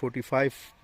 45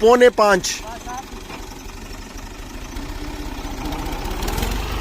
4:45.